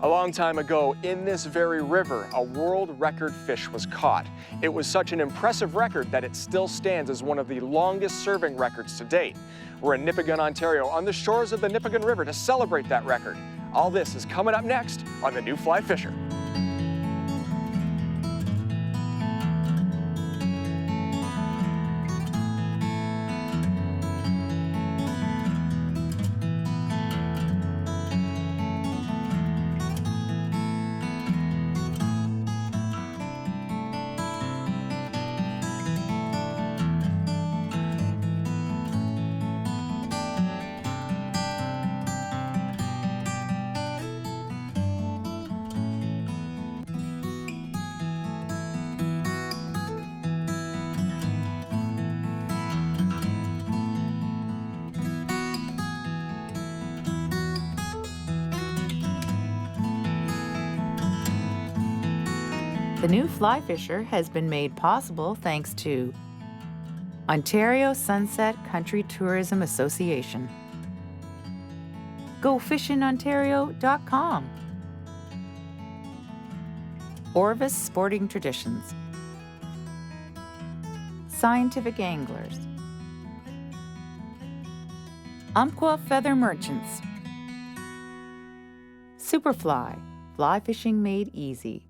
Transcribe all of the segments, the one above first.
A long time ago, in this very river, a world record fish was caught. It was such an impressive record that it still stands as one of the longest serving records to date. We're in Nipigon, Ontario, on the shores of the Nipigon River to celebrate that record. All this is coming up next on The New Fly Fisher. The New Fly Fisher has been made possible thanks to Ontario Sunset Country Tourism Association, GoFishingOntario.com, Orvis Sporting Traditions, Scientific Anglers, Umpqua Feather Merchants, Superfly, fly fishing made easy.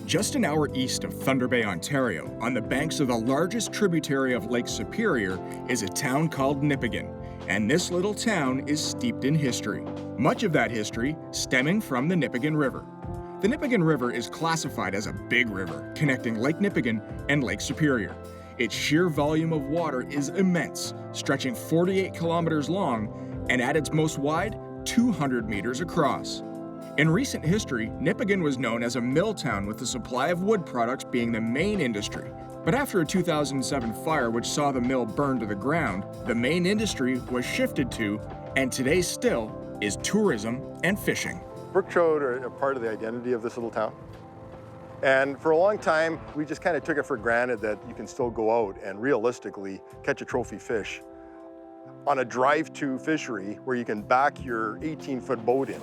Just an hour east of Thunder Bay, Ontario, on the banks of the largest tributary of Lake Superior, is a town called Nipigon, and this little town is steeped in history. Much of that history stemming from the Nipigon River. The Nipigon River is classified as a big river, connecting Lake Nipigon and Lake Superior. Its sheer volume of water is immense, stretching 48 kilometers long, and at its most wide, 200 meters across. In recent history, Nipigon was known as a mill town with the supply of wood products being the main industry. But after a 2007 fire which saw the mill burn to the ground, the main industry was shifted to, and today still, is tourism and fishing. Brook trout are a part of the identity of this little town. And for a long time, we just kind of took it for granted that you can still go out and realistically catch a trophy fish on a drive-to fishery where you can back your 18-foot boat in.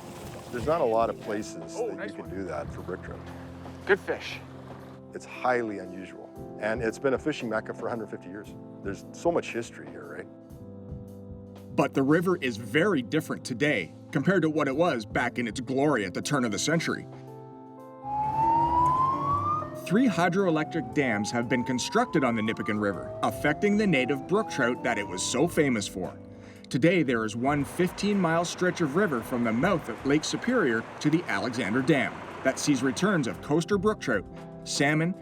There's not a lot of places that you can do that for brook trout. Good fish. It's highly unusual. And it's been a fishing mecca for 150 years. There's so much history here, right? But the river is very different today compared to what it was back in its glory at the turn of the century. 3 hydroelectric dams have been constructed on the Nipigon River, affecting the native brook trout that it was so famous for. Today, there is one 15-mile stretch of river from the mouth of Lake Superior to the Alexander Dam that sees returns of coaster brook trout, salmon,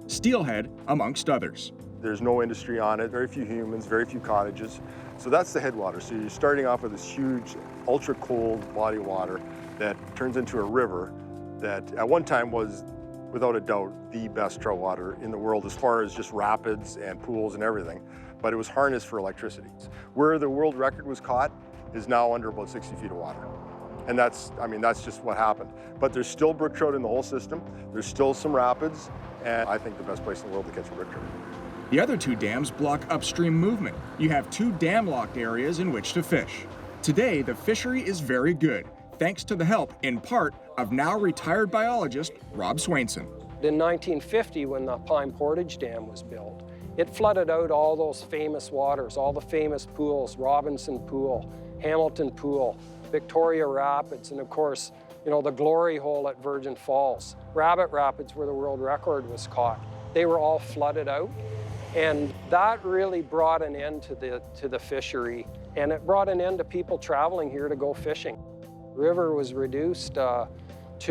steelhead, amongst others. There's no industry on it, very few humans, very few cottages. So that's the headwater. So you're starting off with this huge, ultra-cold body of water that turns into a river that at one time was, without a doubt, the best trout water in the world as far as just rapids and pools and everything. But it was harnessed for electricity. Where the world record was caught is now under about 60 feet of water. And that's just what happened. But there's still brook trout in the whole system. There's still some rapids, and I think the best place in the world to catch a brook trout. The other 2 dams block upstream movement. You have 2 dam-locked areas in which to fish. Today, the fishery is very good, thanks to the help, in part, of now retired biologist Rob Swainson. In 1950, when the Pine Portage Dam was built, it flooded out all those famous waters, all the famous pools, Robinson Pool, Hamilton Pool, Victoria Rapids, and of course, the Glory Hole at Virgin Falls, Rabbit Rapids where the world record was caught. They were all flooded out, and that really brought an end to the fishery, and it brought an end to people traveling here to go fishing. The river was reduced to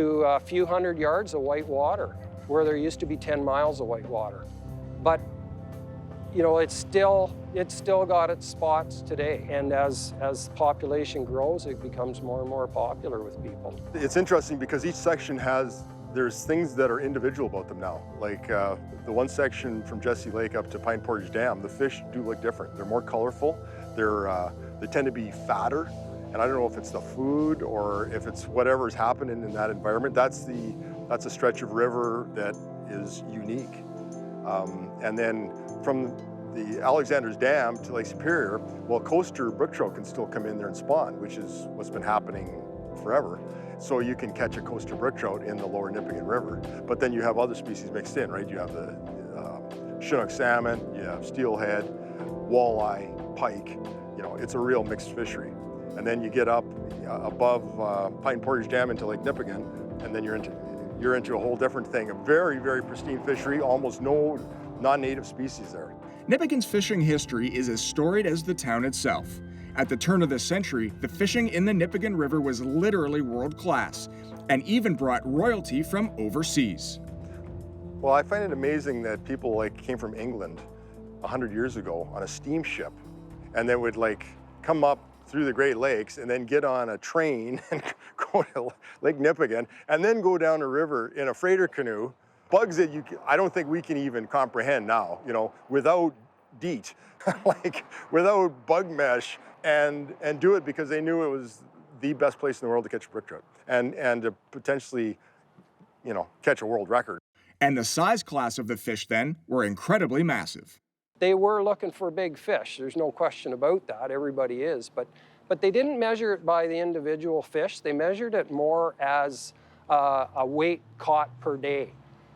a few hundred yards of white water, where there used to be 10 miles of white water. But it's still got its spots today, and as population grows, it becomes more and more popular with people. It's interesting because each section there's things that are individual about them now. Like the one section from Jesse Lake up to Pine Portage Dam, the fish do look different. They're more colorful, they tend to be fatter, And I don't know if it's the food or if it's whatever's happening in that environment. That's a stretch of river that is unique. And then from the Alexander's Dam to Lake Superior, well, coaster brook trout can still come in there and spawn, which is what's been happening forever. So you can catch a coaster brook trout in the lower Nipigon River, but then you have other species mixed in, right? You have the Chinook salmon, you have steelhead, walleye, pike. You know, it's a real mixed fishery. And then you get up above Pine Portage Dam into Lake Nipigon, and then you're into a whole different thing. A very, very pristine fishery, almost no non-native species there. Nipigon's fishing history is as storied as the town itself. At the turn of the century, the fishing in the Nipigon River was literally world-class, and even brought royalty from overseas. Well, I find it amazing that people came from England 100 years ago on a steamship, and then would come up through the Great Lakes and then get on a train and go to Lake Nipigon, and then go down a river in a freighter canoe. Bugs that I don't think we can even comprehend now, without DEET, without bug mesh, and do it because they knew it was the best place in the world to catch a brook trout and to potentially, catch a world record. And the size class of the fish then were incredibly massive. They were looking for big fish. There's no question about that. Everybody is. But they didn't measure it by the individual fish. They measured it more as a weight caught per day.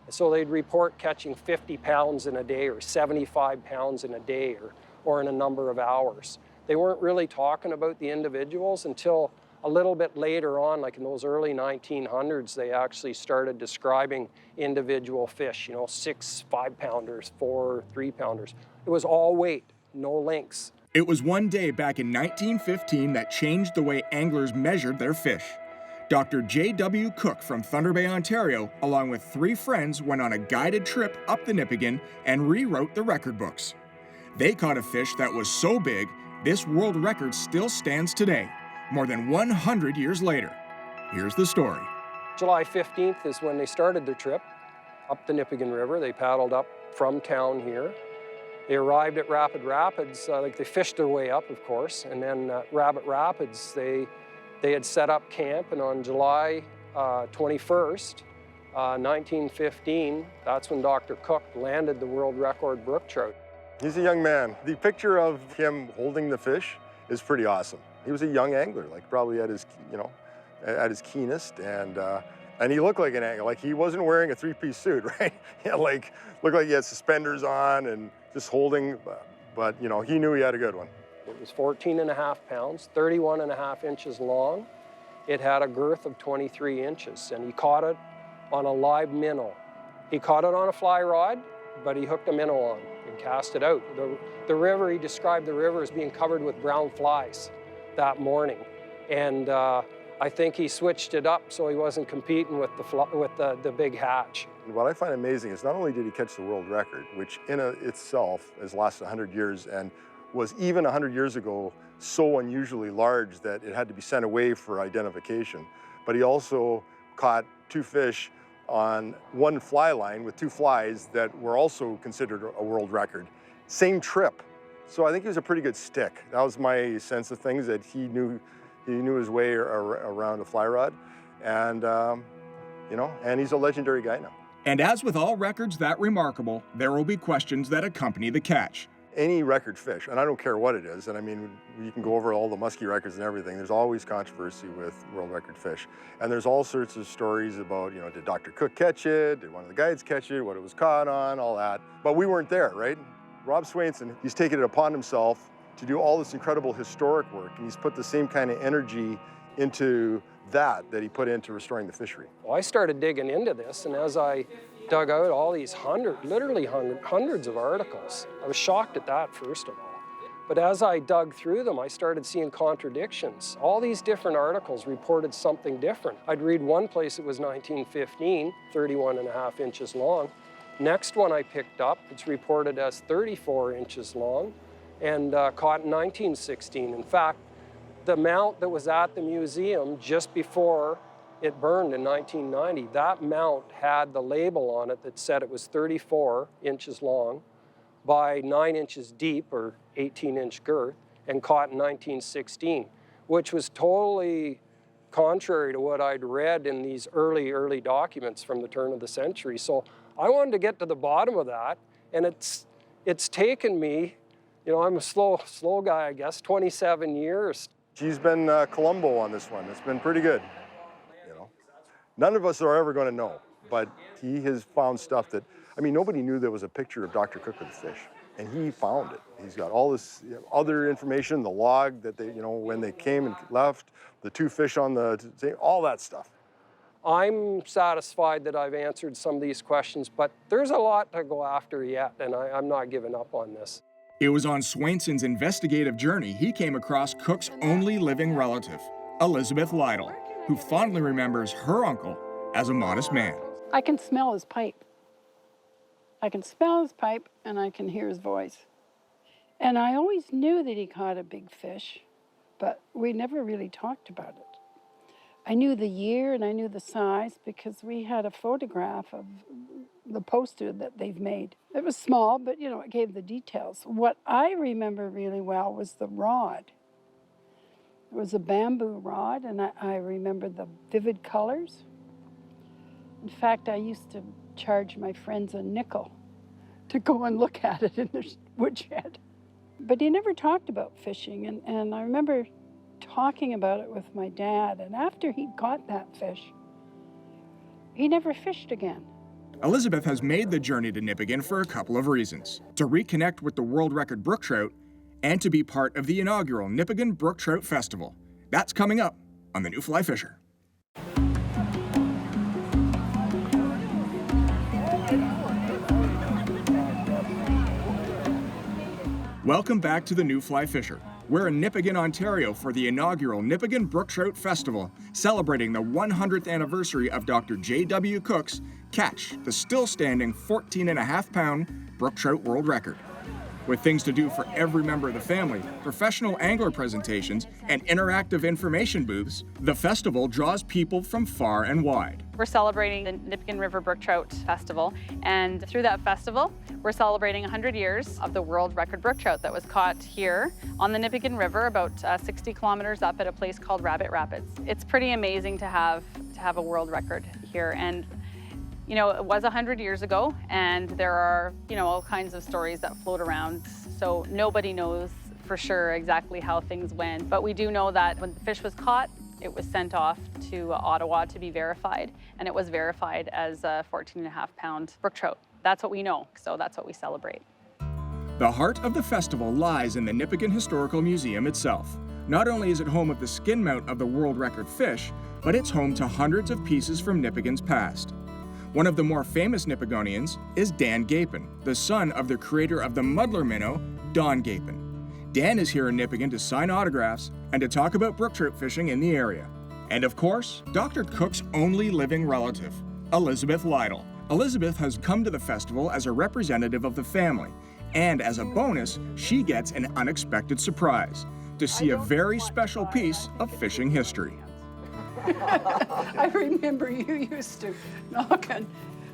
So they'd report catching 50 pounds in a day or 75 pounds in a day or in a number of hours. They weren't really talking about the individuals until a little bit later on, like in those early 1900s, they actually started describing individual fish, 6 5-pounders, 4 3-pounders. It was all weight, no lengths. It was one day back in 1915 that changed the way anglers measured their fish. Dr. J.W. Cook from Thunder Bay, Ontario, along with 3 friends, went on a guided trip up the Nipigon and rewrote the record books. They caught a fish that was so big, this world record still stands today, more than 100 years later. Here's the story. July 15th is when they started their trip up the Nipigon River. They paddled up from town here. They arrived at Rapid Rapids, they fished their way up, of course, and then at Rapid Rapids, they had set up camp, and on July 21st, 1915, that's when Dr. Cook landed the world record brook trout. He's a young man. The picture of him holding the fish is pretty awesome. He was a young angler, probably at his, at his keenest, and he looked like an angler. He wasn't wearing a 3-piece suit, right? Looked like he had suspenders on and just holding, but he knew he had a good one. It was 14.5 pounds, 31.5 inches long. It had a girth of 23 inches, and he caught it on a live minnow. He caught it on a fly rod, but he hooked a minnow on and cast it out. The river, he described the river as being covered with brown flies that morning. And I think he switched it up so he wasn't competing with the big hatch. What I find amazing is not only did he catch the world record, which in itself has lasted 100 years and was even 100 years ago so unusually large that it had to be sent away for identification, but he also caught 2 fish on one fly line with 2 flies that were also considered a world record. Same trip. So I think he was a pretty good stick. That was my sense of things, that he knew his way around a fly rod, and and he's a legendary guy now. And as with all records that remarkable, there will be questions that accompany the catch. Any record fish, and I don't care what it is, and I mean, you can go over all the muskie records and everything, there's always controversy with world record fish. And there's all sorts of stories about, did Dr. Cook catch it? Did one of the guides catch it? What it was caught on, all that. But we weren't there, right? Rob Swainson, he's taken it upon himself to do all this incredible historic work, and he's put the same kind of energy into that he put into restoring the fishery. Well, I started digging into this, and as I dug out all these literally hundreds of articles, I was shocked at that, first of all. But as I dug through them, I started seeing contradictions. All these different articles reported something different. I'd read one place it was 1915, 31.5 inches long. Next one I picked up, it's reported as 34 inches long and caught in 1916. In fact, the mount that was at the museum just before it burned in 1990, that mount had the label on it that said it was 34 inches long by 9 inches deep, or 18-inch girth, and caught in 1916. which was totally contrary to what I'd read in these early documents from the turn of the century. So I wanted to get to the bottom of that, and it's taken me, you know, I'm a slow guy, I guess, 27 years. He's been Columbo on this one. It's been pretty good, you know. None of us are ever going to know, but he has found stuff that, I mean, nobody knew there was a picture of Dr. Cook with the fish, and he found it. He's got all this other information, the log that they, you know, when they came and left, the 2 fish on the, all that stuff. I'm satisfied that I've answered some of these questions, but there's a lot to go after yet, and I'm not giving up on this. It was on Swainson's investigative journey he came across Cook's only living relative, Elizabeth Lytle, who fondly remembers her uncle as a modest man. I can smell his pipe. I can smell his pipe and I can hear his voice. And I always knew that he caught a big fish, but we never really talked about it. I knew the year and I knew the size because we had a photograph of the poster that they've made. It was small, but you know, it gave the details. What I remember really well was the rod. It was a bamboo rod, and I remember the vivid colors. In fact, I used to charge my friends a nickel to go and look at it in the woodshed. But he never talked about fishing, and I remember talking about it with my dad, and after he caught that fish, he never fished again. Elizabeth has made the journey to Nipigon for a couple of reasons: to reconnect with the world record brook trout and to be part of the inaugural Nipigon Brook Trout Festival. That's coming up on The New Fly Fisher. Welcome back to The New Fly Fisher. We're in Nipigon, Ontario for the inaugural Nipigon Brook Trout Festival, celebrating the 100th anniversary of Dr. J.W. Cook's catch, the still-standing 14.5-pound brook trout world record. With things to do for every member of the family, professional angler presentations, and interactive information booths, the festival draws people from far and wide. We're celebrating the Nipigon River Brook Trout Festival, and through that festival, we're celebrating 100 years of the world record brook trout that was caught here on the Nipigon River, about 60 kilometers up at a place called Rabbit Rapids. It's pretty amazing to have a world record here, and you know, it was 100 years ago, and there are, you know, all kinds of stories that float around, so nobody knows for sure exactly how things went. But we do know that when the fish was caught, it was sent off to Ottawa to be verified, and it was verified as a 14.5-pound brook trout. That's what we know, so that's what we celebrate. The heart of the festival lies in the Nipigon Historical Museum itself. Not only is it home of the skin mount of the world record fish, but it's home to hundreds of pieces from Nipigon's past. One of the more famous Nipigonians is Dan Gapin, the son of the creator of the muddler minnow, Don Gapin. Dan is here in Nipigon to sign autographs and to talk about brook trout fishing in the area. And of course, Dr. Cook's only living relative, Elizabeth Lytle. Elizabeth has come to the festival as a representative of the family, and as a bonus, she gets an unexpected surprise: to see a very special piece of fishing history. I remember you used to knock on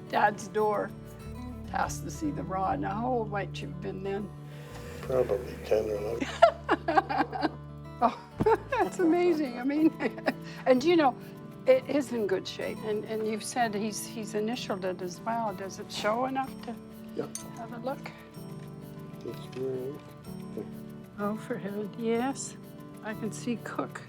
Dad's door, ask to see the rod. Now, how old might you have been then? Probably 10 or 11. Oh, that's amazing. I mean, and you know, it is in good shape. And you've said he's initialed it as well. Does it show enough to have a look? That's great. Oh, for heaven, yes. I can see Cook.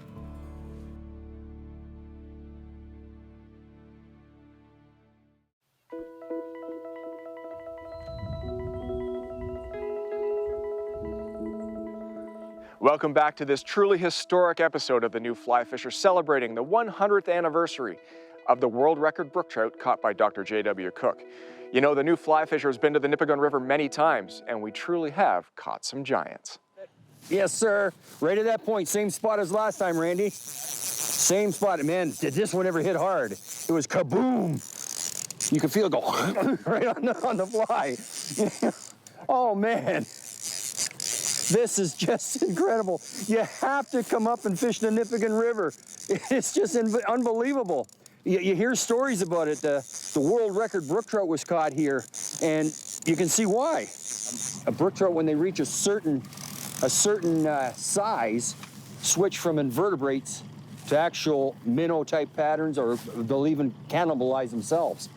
Welcome back to this truly historic episode of The New Fly Fisher, celebrating the 100th anniversary of the world record brook trout caught by Dr. J.W. Cook. You know, The New Fly Fisher has been to the Nipigon River many times, and we truly have caught some giants. Yes, sir. Right at that point. Same spot as last time, Randy. Same spot. Man, did this one ever hit hard? It was kaboom. You could feel it go right on the fly. Oh, man. This is just incredible. You have to come up and fish the Nipigon River. It's just unbelievable. You hear stories about it. The world record brook trout was caught here, and you can see why. A brook trout, when they reach a certain size, switch from invertebrates to actual minnow-type patterns, or they'll even cannibalize themselves.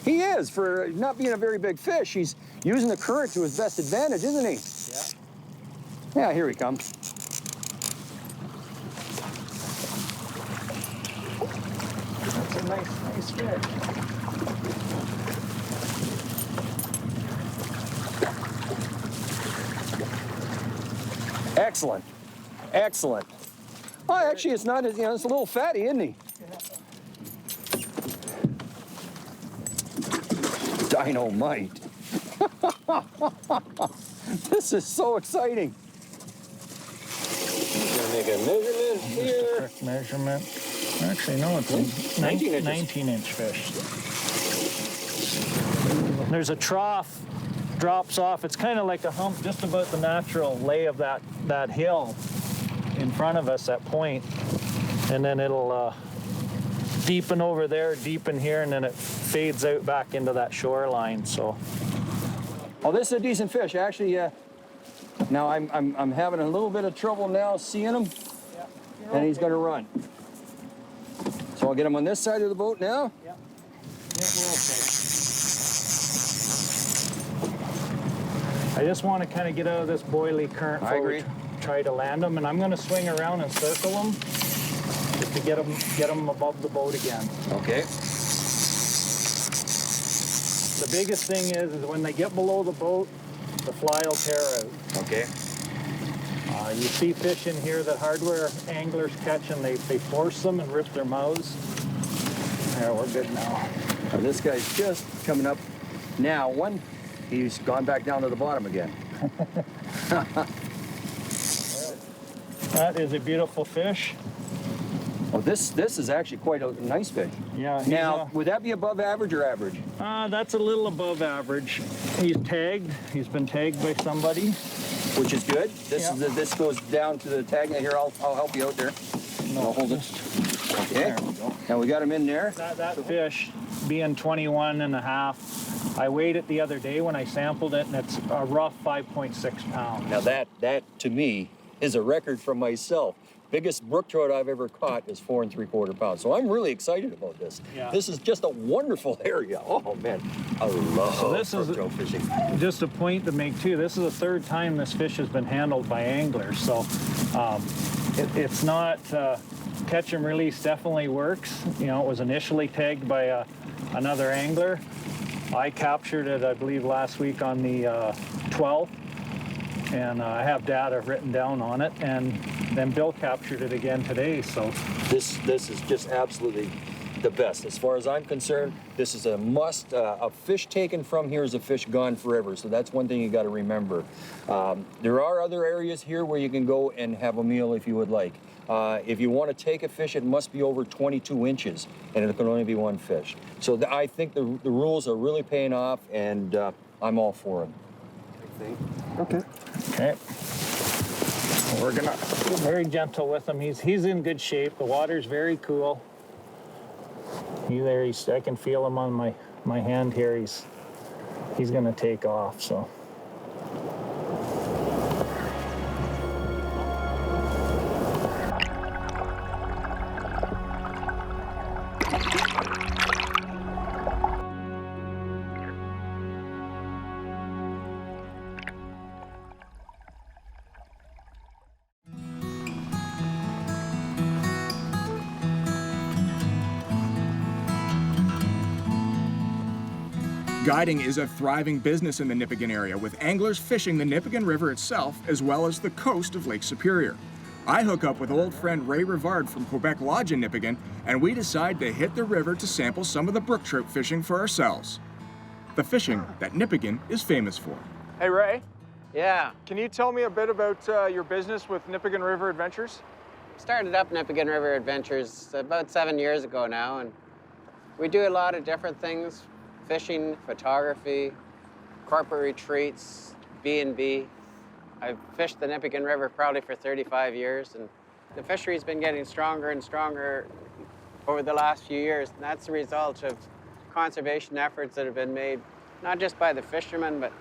He is, for not being a very big fish. He's using the current to his best advantage, isn't he? Yeah. Yeah, here he comes. That's a nice fish. Excellent, excellent. Oh, actually, it's not, it's a little fatty, isn't he? Dynamite. This is so exciting. Gonna make a measurement here. Correct measurement. Actually, no, it's a 19-inch fish. There's a trough, drops off. It's kind of like a hump, just about the natural lay of that hill in front of us, that point. And then it'll deepen over there, deepen here, and then it fades out back into that shoreline. So, oh, this is a decent fish, actually. Now I'm having a little bit of trouble now seeing him, and he's going to run. So I'll get him on this side of the boat now. yeah, we're okay. I just want to kind of get out of this boily current before we try to land them, and I'm going to swing around and circle them just to get them above the boat again. Okay. The biggest thing is when they get below the boat, the fly will tear out. Okay. You see fish in here that hardware anglers catch, and they force them and rip their mouths. There, we're good now. Now this guy's just coming up now. He's gone back down to the bottom again. That is a beautiful fish. Oh, this is actually quite a nice fish. Yeah. Now, would that be above average or average? That's a little above average. He's tagged. He's been tagged by somebody. Which is good. This goes down to the tag. Here, I'll help you out there. No, I'll hold it. Okay. There we go. Now we got him in there. That fish being 21 and a half, I weighed it the other day when I sampled it, and it's a rough 5.6 pounds. Now that to me is a record for myself. Biggest brook trout I've ever caught is 4 3/4 pounds. So I'm really excited about this. Yeah. This is just a wonderful area. Oh man, I love brook trout fishing. Just a point to make too. This is the third time this fish has been handled by anglers. So it's not catch and release definitely works. It was initially tagged by another angler. I captured it, I believe, last week on the 12th. And I have data written down on it, and then Bill captured it again today. So this is just absolutely the best. As far as I'm concerned, this is a must. A fish taken from here is a fish gone forever. So that's one thing you got to remember. There are other areas here where you can go and have a meal if you would like. If you want to take a fish, it must be over 22 inches, and it can only be one fish. So I think the rules are really paying off, and I'm all for them. Okay. We're gonna be very gentle with him. He's in good shape. The water's very cool. I can feel him on my hand here. He's gonna take off. So. Guiding is a thriving business in the Nipigon area, with anglers fishing the Nipigon River itself as well as the coast of Lake Superior. I hook up with old friend Ray Rivard from Quebec Lodge in Nipigon, and we decide to hit the river to sample some of the brook trout fishing for ourselves. The fishing that Nipigon is famous for. Hey, Ray. Yeah. Can you tell me a bit about your business with Nipigon River Adventures? Started up Nipigon River Adventures about 7 years ago now, and we do a lot of different things. Fishing, photography, corporate retreats, B&B. I've fished the Nipigon River probably for 35 years, and the fishery's been getting stronger and stronger over the last few years, and that's the result of conservation efforts that have been made, not just by the fishermen, but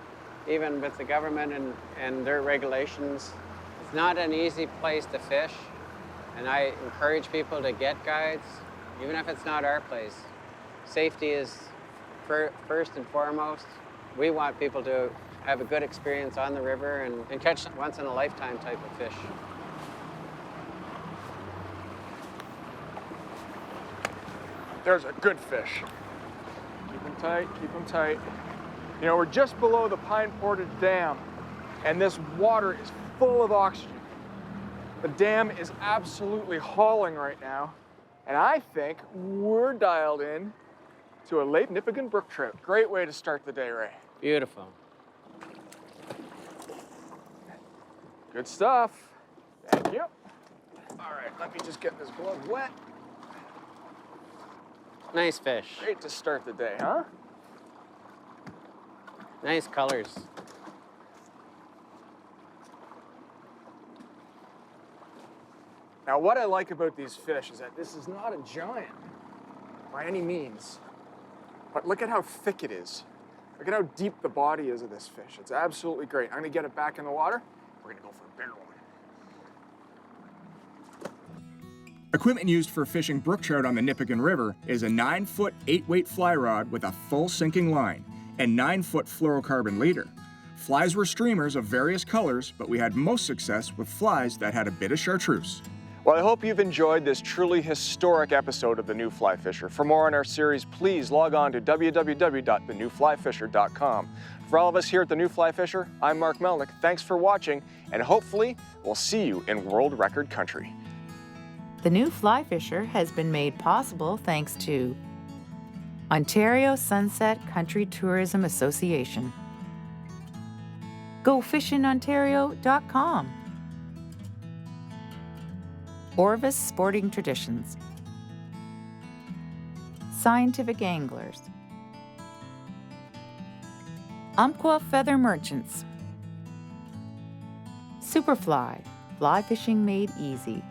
even with the government and their regulations. It's not an easy place to fish, and I encourage people to get guides, even if it's not our place. Safety is first and foremost. We want people to have a good experience on the river and catch once-in-a-lifetime type of fish. There's a good fish. Keep them tight, keep them tight. You know, we're just below the Pine Portage Dam, and this water is full of oxygen. The dam is absolutely hauling right now, and I think we're dialed in to a late Nipigon brook trout. Great way to start the day, Ray. Beautiful. Good stuff. Thank you. All right, let me just get this glove wet. Nice fish. Great to start the day, huh? Nice colors. Now, what I like about these fish is that this is not a giant by any means, but look at how thick it is. Look at how deep the body is of this fish. It's absolutely great. I'm gonna get it back in the water. We're gonna go for a bigger one. Equipment used for fishing brook trout on the Nipigon River is a 9-foot 8-weight fly rod with a full sinking line and 9-foot fluorocarbon leader. Flies were streamers of various colors, but we had most success with flies that had a bit of chartreuse. Well, I hope you've enjoyed this truly historic episode of The New Fly Fisher. For more on our series, please log on to www.thenewflyfisher.com. For all of us here at The New Fly Fisher, I'm Mark Melnyk. Thanks for watching, and hopefully we'll see you in world record country. The New Fly Fisher has been made possible thanks to Ontario Sunset Country Tourism Association, GoFishingOntario.com, Orvis Sporting Traditions, Scientific Anglers, Umpqua Feather Merchants, Superfly, fly fishing made easy,